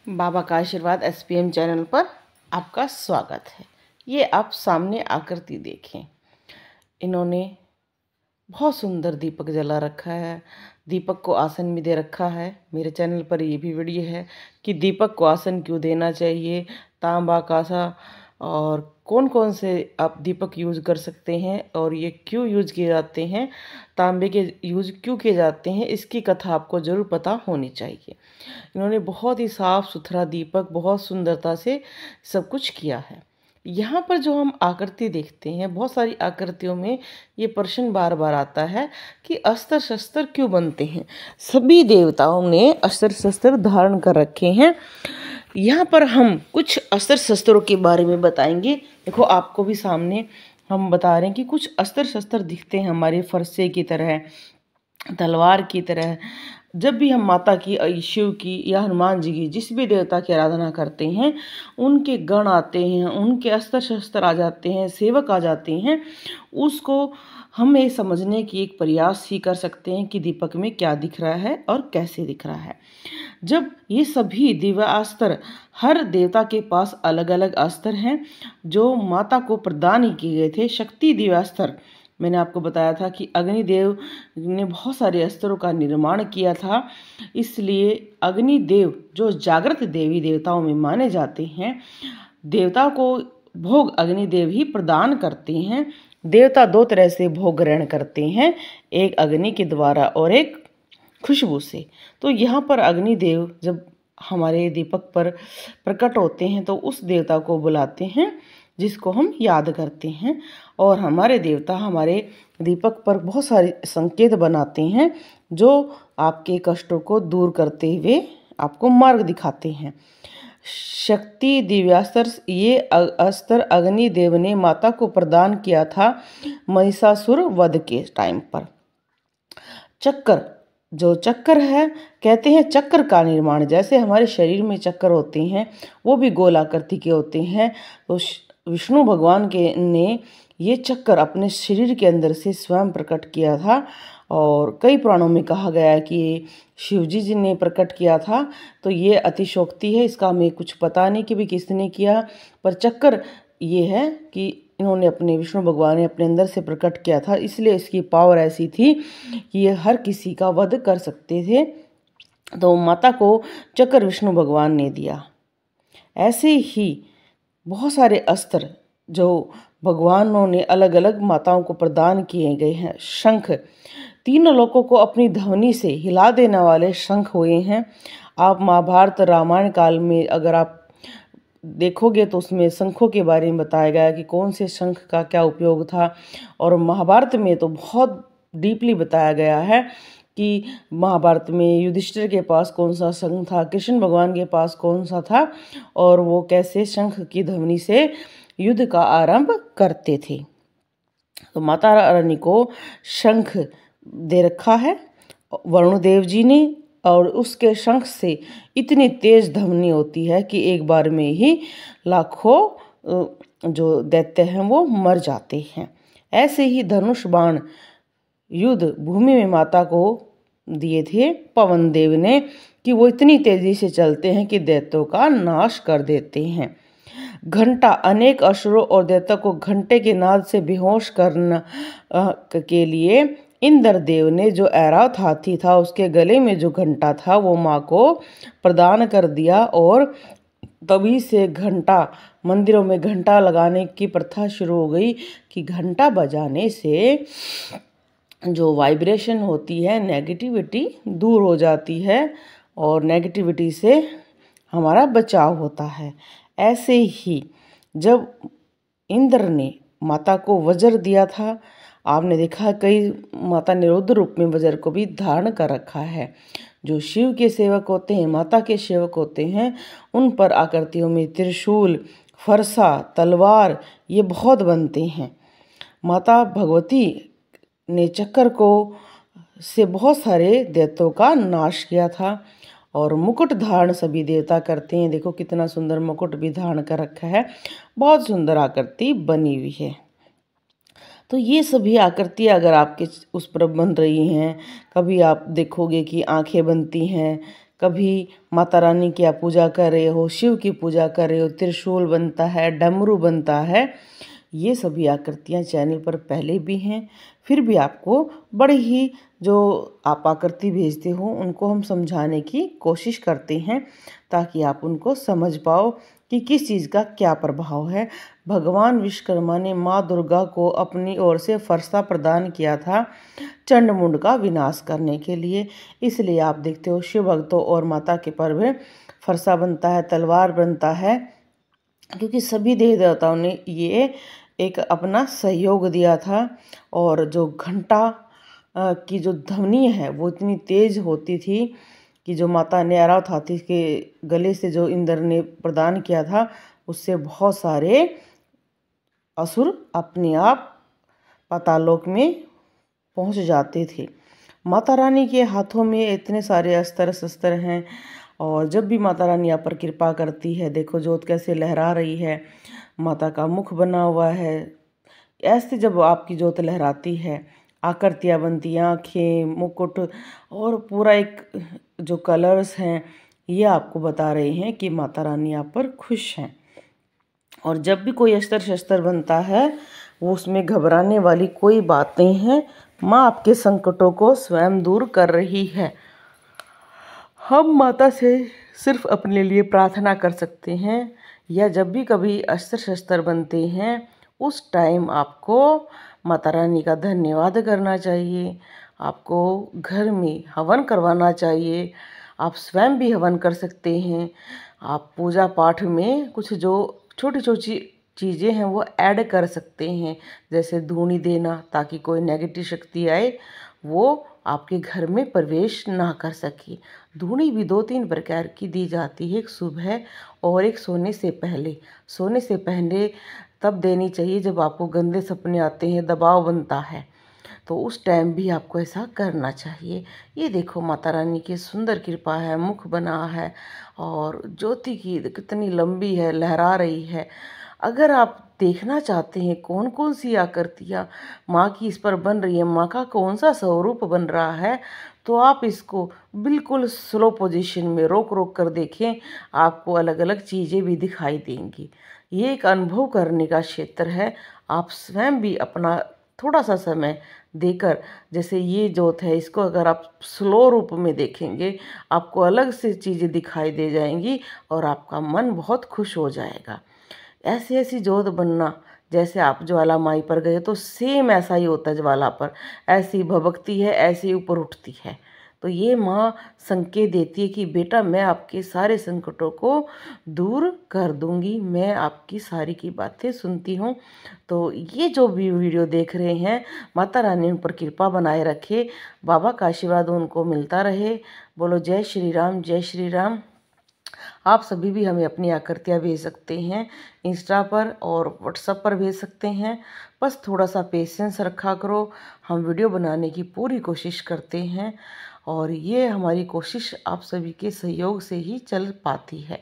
बाबा का आशीर्वाद SPM channel पर आपका स्वागत है। ये आप सामने आकृति देखें। इन्होंने बहुत सुंदर दीपक जला रखा है। दीपक को आसन में दे रखा है। मेरे चैनल पर ये भी वीडियो है कि दीपक को आसन क्यों देना चाहिए, तांबा कांसा और कौन कौन से आप दीपक यूज़ कर सकते हैं और ये क्यों यूज़ किए जाते हैं, तांबे के यूज़ क्यों किए जाते हैं, इसकी कथा आपको ज़रूर पता होनी चाहिए। इन्होंने बहुत ही साफ सुथरा दीपक बहुत सुंदरता से सब कुछ किया है। यहाँ पर जो हम आकृति देखते हैं, बहुत सारी आकृतियों में ये प्रश्न बार बार आता है कि अस्त्र शस्त्र क्यों बनते हैं। सभी देवताओं ने अस्त्र शस्त्र धारण कर रखे हैं। यहाँ पर हम कुछ अस्त्र शस्त्रों के बारे में बताएंगे। देखो, आपको भी सामने हम बता रहे हैं कि कुछ अस्त्र शस्त्र दिखते हैं हमारे फरसे की तरह, तलवार की तरह। जब भी हम माता की, शिव की या हनुमान जी की, जिस भी देवता की आराधना करते हैं, उनके गण आते हैं, उनके अस्त्र शस्त्र आ जाते हैं, सेवक आ जाते हैं, उसको हम ये समझने की एक प्रयास ही कर सकते हैं कि दीपक में क्या दिख रहा है और कैसे दिख रहा है। जब ये सभी दिव्यास्त्र, हर देवता के पास अलग अलग अस्त्र हैं जो माता को प्रदान ही किए गए थे। शक्ति दिव्यास्त्र मैंने आपको बताया था कि अग्निदेव ने बहुत सारे अस्त्रों का निर्माण किया था, इसलिए अग्निदेव जो जागृत देवी देवताओं में माने जाते हैं, देवता को भोग अग्निदेव ही प्रदान करते हैं। देवता दो तरह से भोग ग्रहण करते हैं, एक अग्नि के द्वारा और एक खुशबू से। तो यहाँ पर अग्निदेव जब हमारे दीपक पर प्रकट होते हैं तो उस देवता को बुलाते हैं जिसको हम याद करते हैं, और हमारे देवता हमारे दीपक पर बहुत सारे संकेत बनाते हैं जो आपके कष्टों को दूर करते हुए आपको मार्ग दिखाते हैं। शक्ति दिव्यास्त्र, ये अस्त्र अग्निदेव ने माता को प्रदान किया था महिषासुर वध के टाइम पर। चक्र, जो चक्र है, कहते हैं चक्र का निर्माण, जैसे हमारे शरीर में चक्र होते हैं वो भी गोल आकृति के होते हैं, तो विष्णु भगवान के ने ये चक्र अपने शरीर के अंदर से स्वयं प्रकट किया था। और कई पुराणों में कहा गया है कि शिवजी जी ने प्रकट किया था। तो ये अतिशोक्ति है, इसका हमें कुछ पता नहीं कि भी किसने किया, पर चक्र ये है कि इन्होंने अपने विष्णु भगवान ने अपने अंदर से प्रकट किया था, इसलिए इसकी पावर ऐसी थी कि ये हर किसी का वध कर सकते थे। तो माता को चक्र विष्णु भगवान ने दिया। ऐसे ही बहुत सारे अस्त्र जो भगवानों ने अलग अलग माताओं को प्रदान किए गए हैं। शंख, तीनों लोगों को अपनी ध्वनि से हिला देने वाले शंख हुए हैं। आप महाभारत रामायण काल में अगर आप देखोगे तो उसमें शंखों के बारे में बताया गया है कि कौन से शंख का क्या उपयोग था। और महाभारत में तो बहुत डीपली बताया गया है कि महाभारत में युधिष्ठिर के पास कौन सा शंख था, कृष्ण भगवान के पास कौन सा था, और वो कैसे शंख की ध्वनि से युद्ध का आरंभ करते थे। तो माता रानी को शंख दे रखा है वरुण देव जी ने, और उसके शंख से इतनी तेज ध्वनि होती है कि एक बार में ही लाखों जो दैत्य हैं वो मर जाते हैं। ऐसे ही धनुष बाण युद्ध भूमि में माता को दिए थे पवन देव ने कि वो इतनी तेजी से चलते हैं कि दैत्यों का नाश कर देते हैं। घंटा, अनेक असुरों और दैत्यों को घंटे के नाद से बेहोश करने के लिए इंद्रदेव ने जो ऐरावत हाथी था उसके गले में जो घंटा था वो माँ को प्रदान कर दिया, और तभी से घंटा, मंदिरों में घंटा लगाने की प्रथा शुरू हो गई कि घंटा बजाने से जो वाइब्रेशन होती है, नेगेटिविटी दूर हो जाती है और नेगेटिविटी से हमारा बचाव होता है। ऐसे ही जब इंद्र ने माता को वज्र दिया था, आपने देखा कई माता ने रुद्र रूप में वज्र को भी धारण कर रखा है। जो शिव के सेवक होते हैं, माता के सेवक होते हैं, उन पर आकृतियों में त्रिशूल, फरसा, तलवार ये बहुत बनते हैं। माता भगवती ने चक्र को से बहुत सारे दैत्यों का नाश किया था। और मुकुट धारण सभी देवता करते हैं। देखो कितना सुंदर मुकुट भी धारण कर रखा है, बहुत सुंदर आकृति बनी हुई है। तो ये सभी आकृतियाँ अगर आपके उस पर बन रही हैं, कभी आप देखोगे कि आंखें बनती हैं, कभी माता रानी की आप पूजा कर रहे हो, शिव की पूजा कर रहे हो, त्रिशूल बनता है, डमरू बनता है, ये सभी आकृतियाँ चैनल पर पहले भी हैं। फिर भी आपको बड़े ही जो आप आकृति भेजते हो उनको हम समझाने की कोशिश करते हैं, ताकि आप उनको समझ पाओ कि किस चीज़ का क्या प्रभाव है। भगवान विश्वकर्मा ने माँ दुर्गा को अपनी ओर से फरसा प्रदान किया था चंड मुंड का विनाश करने के लिए। इसलिए आप देखते हो शिव भक्तों और माता के पर्व फरसा बनता है, तलवार बनता है, क्योंकि सभी देवी देवताओं ने ये एक अपना सहयोग दिया था। और जो घंटा की जो ध्वनि है वो इतनी तेज होती थी कि जो माता न्यारावत हाथी के गले से जो इंद्र ने प्रदान किया था, उससे बहुत सारे असुर अपने आप पातालोक में पहुंच जाते थे। माता रानी के हाथों में इतने सारे अस्त्र शस्त्र हैं, और जब भी माता रानी आप पर कृपा करती है, देखो जोत कैसे लहरा रही है, माता का मुख बना हुआ है। ऐसे जब आपकी जोत लहराती है, आकृतियाँ बनती, आँखें, मुकुट और पूरा एक जो कलर्स हैं, ये आपको बता रहे हैं कि माता रानी आप पर खुश हैं। और जब भी कोई अस्त्र शस्त्र बनता है, वो उसमें घबराने वाली कोई बात नहीं है। माँ आपके संकटों को स्वयं दूर कर रही है। हम माता से सिर्फ अपने लिए प्रार्थना कर सकते हैं, या जब भी कभी अस्त्र शस्त्र बनते हैं उस टाइम आपको माता रानी का धन्यवाद करना चाहिए। आपको घर में हवन करवाना चाहिए। आप स्वयं भी हवन कर सकते हैं। आप पूजा पाठ में कुछ जो छोटी छोटी चीज़ें हैं वो ऐड कर सकते हैं, जैसे धूनी देना, ताकि कोई नेगेटिव शक्ति आए वो आपके घर में प्रवेश ना कर सके। धूनी भी 2-3 प्रकार की दी जाती है, एक सुबह और एक सोने से पहले। सोने से पहले तब देनी चाहिए जब आपको गंदे सपने आते हैं, दबाव बनता है, तो उस टाइम भी आपको ऐसा करना चाहिए। ये देखो माता रानी की सुंदर कृपा है, मुख बना है, और ज्योति की कितनी लंबी है, लहरा रही है। अगर आप देखना चाहते हैं कौन कौन सी आकृतियाँ माँ की इस पर बन रही है, माँ का कौन सा स्वरूप बन रहा है, तो आप इसको बिल्कुल स्लो पोजीशन में रोक रोक कर देखें। आपको अलग अलग चीज़ें भी दिखाई देंगी। ये एक अनुभव करने का क्षेत्र है। आप स्वयं भी अपना थोड़ा सा समय देकर, जैसे ये जोत है, इसको अगर आप स्लो रूप में देखेंगे, आपको अलग से चीज़ें दिखाई दे जाएंगी और आपका मन बहुत खुश हो जाएगा। ऐसी ऐसी जोत बनना, जैसे आप ज्वालामाई पर गए तो सेम ऐसा ही होता है, ज्वाला पर ऐसी भभकती है, ऐसे ऊपर उठती है। तो ये माँ संकेत देती है कि बेटा मैं आपके सारे संकटों को दूर कर दूंगी, मैं आपकी सारी की बातें सुनती हूँ। तो ये जो भी वीडियो देख रहे हैं, माता रानी उन पर कृपा बनाए रखे, बाबा का आशीर्वाद उनको मिलता रहे। बोलो जय श्री राम, जय श्री राम। आप सभी भी हमें अपनी आकृतियाँ भेज सकते हैं, इंस्टा पर और व्हाट्सएप पर भेज सकते हैं। बस थोड़ा सा पेशेंस रखा करो, हम वीडियो बनाने की पूरी कोशिश करते हैं, और ये हमारी कोशिश आप सभी के सहयोग से ही चल पाती है।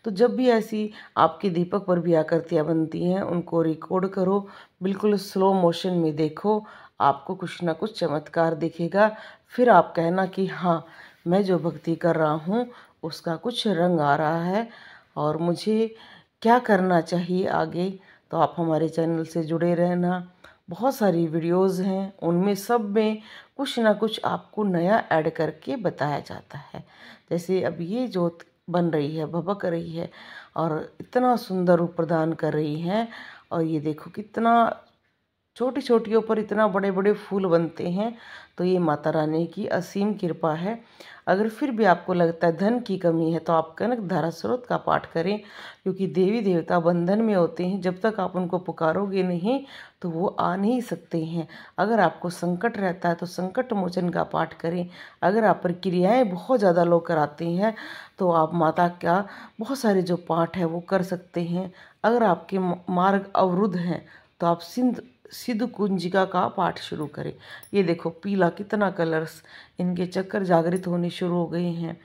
तो जब भी ऐसी आपके दीपक पर भी आकृतियाँ बनती हैं, उनको रिकॉर्ड करो, बिल्कुल स्लो मोशन में देखो, आपको कुछ ना कुछ चमत्कार दिखेगा। फिर आप कहना कि हाँ, मैं जो भक्ति कर रहा हूँ उसका कुछ रंग आ रहा है, और मुझे क्या करना चाहिए आगे। तो आप हमारे चैनल से जुड़े रहना। बहुत सारी वीडियोस हैं, उनमें सब में कुछ ना कुछ आपको नया ऐड करके बताया जाता है। जैसे अब ये जोत बन रही है, भभक रही है, और इतना सुंदर रूप प्रदान कर रही हैं। और ये देखो कितना छोटी छोटियों पर इतना बड़े बड़े फूल बनते हैं। तो ये माता रानी की असीम कृपा है। अगर फिर भी आपको लगता है धन की कमी है, तो आप कनक धारा स्रोत का पाठ करें, क्योंकि देवी देवता बंधन में होते हैं। जब तक आप उनको पुकारोगे नहीं तो वो आ नहीं सकते हैं। अगर आपको संकट रहता है तो संकट मोचन का पाठ करें। अगर आप पर क्रियाएँ बहुत ज़्यादा लोग कराते हैं तो आप माता का बहुत सारे जो पाठ है वो कर सकते हैं। अगर आपके मार्ग अवरुद्ध हैं तो आप सिद्ध कुंजिका का पाठ शुरू करें। ये देखो पीला कितना कलर्स, इनके चक्कर जागृत होने शुरू हो गए हैं।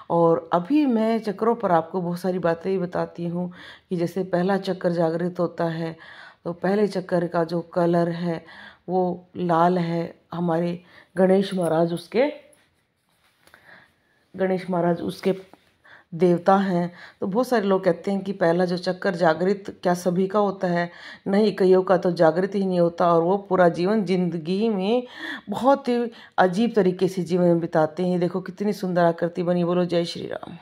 और अभी मैं चक्रों पर आपको बहुत सारी बातें बताती हूँ कि जैसे पहला चक्कर जागृत होता है तो पहले चक्कर का जो कलर है वो लाल है। हमारे गणेश महाराज उसके गणेश महाराज उसके देवता हैं। तो बहुत सारे लोग कहते हैं कि पहला जो चक्कर जागृत क्या सभी का होता है? नहीं, कईयों का तो जागृत ही नहीं होता और वो पूरा जीवन जिंदगी में बहुत ही अजीब तरीके से जीवन बिताते हैं। देखो कितनी सुंदर आकृति बनी। बोलो जय श्री राम।